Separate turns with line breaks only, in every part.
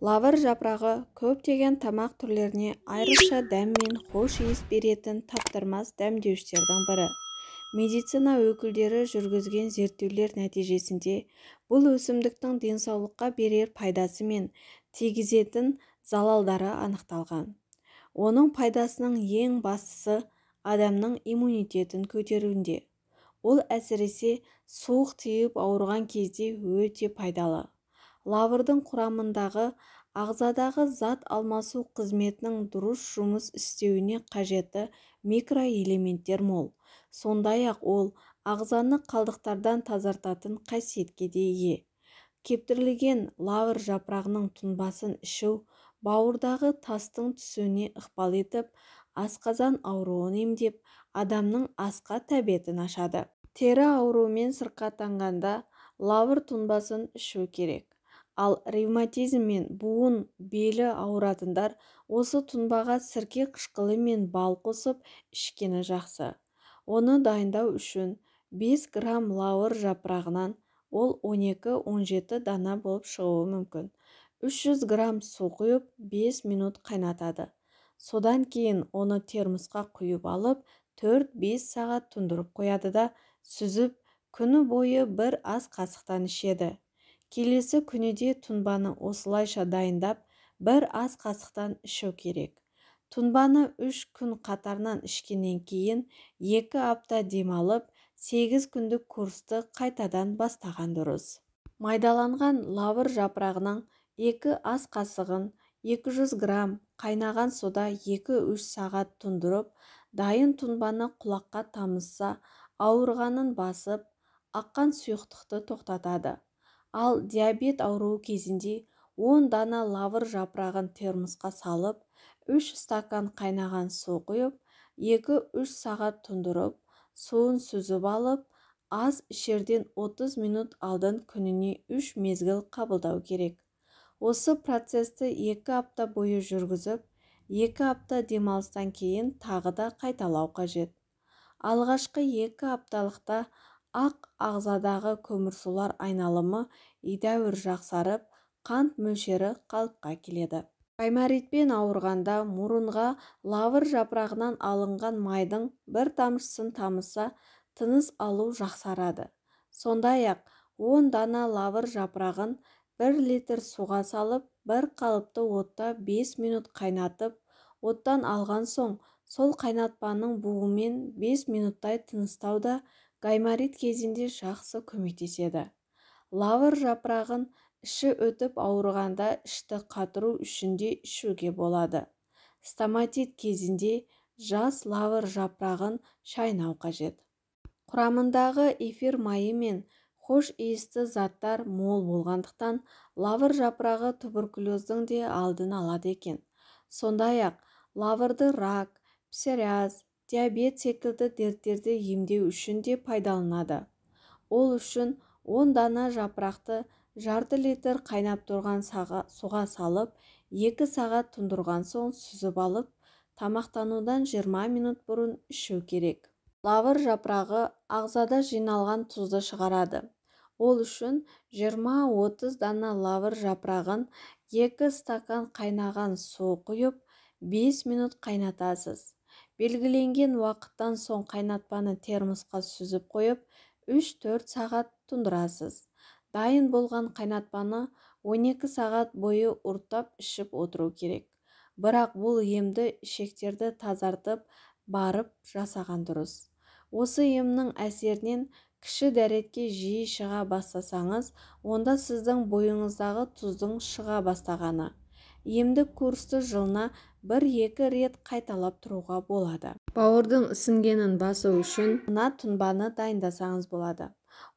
Лавр жапырағы көптеген тамақ түрлеріне айрықша дәм мен хош иіс беретін таптырмас дәмдеуіштердің бірі. Медицина өкілдері жүргізген зерттеулер нәтижесінде бұл өсімдіктің денсаулыққа берер пайдасы мен тигізетін залалдары анықталған. Оның пайдасының ең бастысы адамның иммунитетін көтеруінде. Ол әсіресе суық тиіп ауырған кезде өте пайдалы. Лаврдың құрамындағы ағзадағы зат алмасу қызметінің дұрыс жұмыс істеуіне қажетті микроэлементтер мол. Сондай-ақ ол ағзаны қалдықтардан тазартатын қасиетке де ие. Кептірілген лавр жапырағының тұнбасын ішу бауырдағы тастың түсуіне ықпал етіп, асқазан ауруын емдеп, адамның асқа тәбетін ашады. Тері ауруымен сырқаттанғанда лавр тұнбасын ішу керек. Ал ревматизм мен буын белі ауыратындар осы тұнбаға сірке қышқылы мен бал қосып ішкені жақсы. Оны дайындау үшін 5 грамм лавр жапырағынан ол 12-17 дана болып шығуы мүмкін. 300 грамм су құйып 5 минут қайнатады. Содан кейін оны термосқа құйып алып 4-5 сағат тұндырып қояды да сүзіп күні бойы бір ас қасықтан ішеді. Келесі күніде тұнбаны осылайша дайындап, бір ас қасықтан ішу керек. Тұнбаны 3 күн қатарынан ішкеннен кейін 2 апта демалып, 8 күндік курсты қайтадан бастаған дұрыс. Майдаланған лавр жапырағының 2 ас қасығын 200 грамм қайнаған суда 2-3 сағат тұндырып, дайын тұнбаны құлаққа тамызса, ауырғанын басып, аққан сұйықтықты тоқтатады. Ал диабет ауруы кезінде 10 дана лавр жапырағын термосқа салып, 3 стакан қайнаған су құйып, 2-3 сағат тұндырып, суын сүзіп алып, ас ішерден 30 минут алдын күніне 3 мезгіл қабылдау керек. Осы процесті 2 апта бойы жүргізіп, 2 апта демалыстан кейін тағы да қайталау қажет. Алғашқы 2 апталықта ақ ағзадағы көмірсулар айналымы едәуір жақсарып, қант мөлшері қалыпқа келеді. Гайморитпен ауырғанда мұрынға лавр жапырағынан алынған майдың бір тамшысын тамызса, тыныс алу жақсарады. Сондай-ақ 10 дана лавр жапырағын 1 литр суға салып, бір қалыпты отта 5 минут қайнатып, оттан алған соң, сол қайнатпаның буымен 5 минуттай тыныстау да гайморит кезінде жақсы көмектеседі. Лавр жапырағын іші өтіп ауырғанда ішті қатыру үшін де ішуге болады. Стоматит кезінде жас лавр жапырағын шайнау қажет. Құрамындағы эфир майы мен хош иісті заттар мол болғандықтан лавр жапырағы туберкулездің де алдын алады екен. Сондай-ақ лаврды рак, псориаз, диабет секілді дерттерді емдеу үшін де пайдаланады. Ол үшін 10 дана жапырақты жарты литр қайнап тұрған суға салып, 2 сағат тұндырған соң сүзіп алып, тамақтанудан 20 минут бұрын ішу керек. Лавр жапырағы ағзада жиналған тұзды шығарады. Ол үшін 20-30 дана лавр жапырағын 2 стакан қайнаған су құйып, 5 минут қайнатасыз. Белгіленген уақыттан соң қайнатпаны термосқа сүзіп қойып, 3-4 сағат тұндырасыз. Дайын болған қайнатпаны 12 сағат бойы ұрттап ішіп отыру керек. Бірақ бұл емді ішектерді тазартып барып жасаған дұрыс. Осы емнің әсерінен кіші дәретке жиі шыға бастасаңыз, онда сіздің бойыңыздағы тұздың шыға бастағаны. Емдік курсты жылына 1-2 рет қайталап тұруға болады. Бауырдың ісінгенін басу үшін мына тұнбаны дайындасаңыз болады.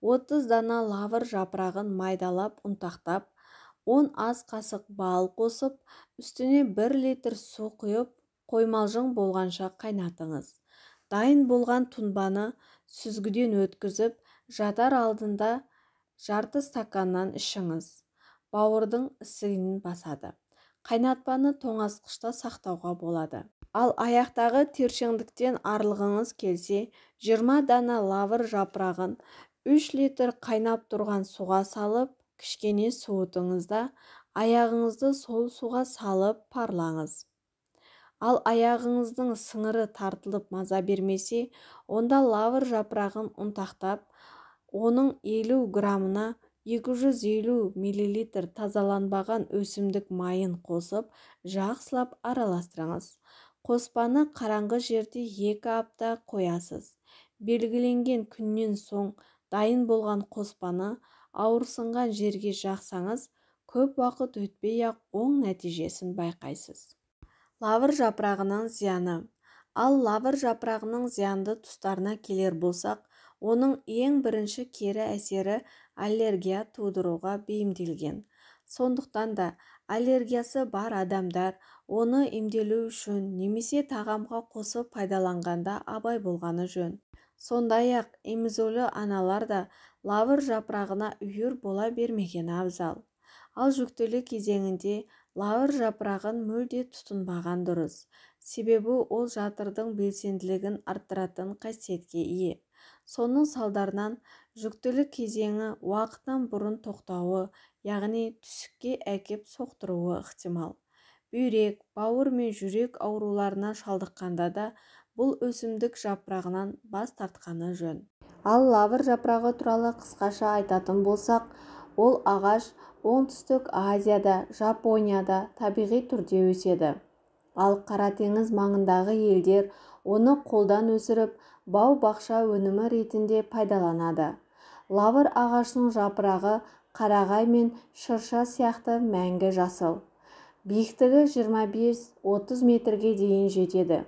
30 дана лавр жапырағын майдалап ұнтақтап, 10 ас қасық бал қосып, үстіне 1 литр су құйып, қоймалжың болғанша қайнатыңыз. Дайын болған тұнбаны сүзгіден өткізіп, жатар алдында жарты стаканнан ішіңіз. Бауырдың ісігін басады. Қайнатпаны тоңазытқышта сақтауға болады. Ал аяқтағы тершеңдіктен арылғыңыз келсе, 20 дана лавр жапырағын 3 литр қайнап тұрған суға салып, кішкене суытыңыз да Аяғыңызды сол суға салып парлаңыз. Ал аяғыңыздың сыңыры тартылып маза бермесе, онда лавр жапырағын ұнтақтап, оның 50 грамына 250 мл тазаланбаған өсімдік майын қосып, жақсылап араластырыңыз. Қоспаны қараңғы жерде 2 апта қоясыз. Белгіленген күннен соң дайын болған қоспаны ауырсынған жерге жақсаңыз, көп уақыт өтпей-ақ оң нәтижесін байқайсыз. Лавр жапырағының зияны. Ал лавр жапырағының зиянды тұстарына келер болсақ, оның ең бірінші кері әсері аллергия тудыруға бейімделген. Сондықтан да аллергиясы бар адамдар оны емделу үшін немесе тағамға қосып пайдаланғанда абай болғаны жөн. Сондай-ақ эмзолі аналар да лавр жапырағына үйір бола бермегені абзал. Ал жүктілік кезеңінде лавр жапырағын мүлде тұтынбаған дұрыс. Себебі ол жатырдың белсенділігін арттыратын қасиетке ие. Соның салдарынан жүктілік кезеңі уақытынан бұрын тоқтауы, яғни түсікке әкеп соқтыруы ықтимал. Бүйрек, бауыр мен жүрек ауруларына шалдыққанда да бұл өсімдік жапырағынан бас тартқаны жөн. Ал лавр жапырағы туралы қысқаша айтатын болсақ, ол ағаш оңтүстік Азияда, Жапонияда табиғи түрде өседі. Ал Қара теңіз маңындағы елдер оны қолдан өсіріп, бау-бақша өнімі ретінде пайдаланады. Лавр ағашының жапырағы қарағай мен шырша сияқты мәңгі жасыл. Биіктігі 25-30 метрге дейін жетеді.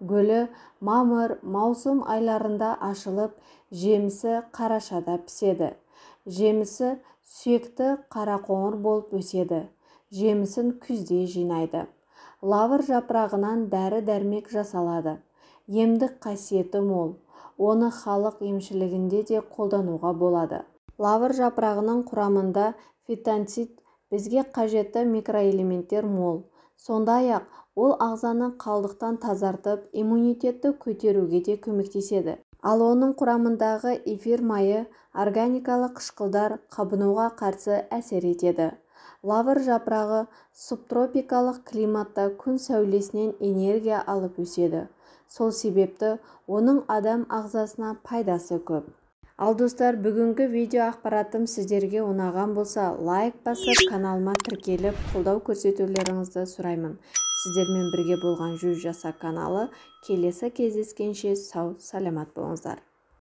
Гүлі мамыр, маусым айларында ашылып, жемісі қарашада піседі. Жемісі сүйекті қарақоңыр болып өседі. Жемісін күзде жинайды. Лавр жапырағынан дәрі-дәрмек жасалады. Емдік қасиеті мол. Оны халық емшілігінде де қолдануға болады. Лавр жапырағының құрамында фитонцид, бізге қажетті микроэлементтер мол. Сондай-ақ ол ағзаны қалдықтан тазартып, иммунитетті көтеруге де көмектеседі. Ал оның құрамындағы эфир майы органикалық қышқылдар қабынуға қарсы әсер етеді. Лавр жапырағы субтропикалық климатта күн сәулесінен энергия алып өседі. Сол себепті оның адам ағзасына пайдасы көп. Ал достар, бүгінгі видео ақпаратым сіздерге ұнаған болса, лайк басып, каналыма тіркеліп, қолдау көрсетулеріңізді сұраймын. Сіздермен бірге болған Жүз Жаса каналы. Келесі кездескенше сау, саламат болыңыздар.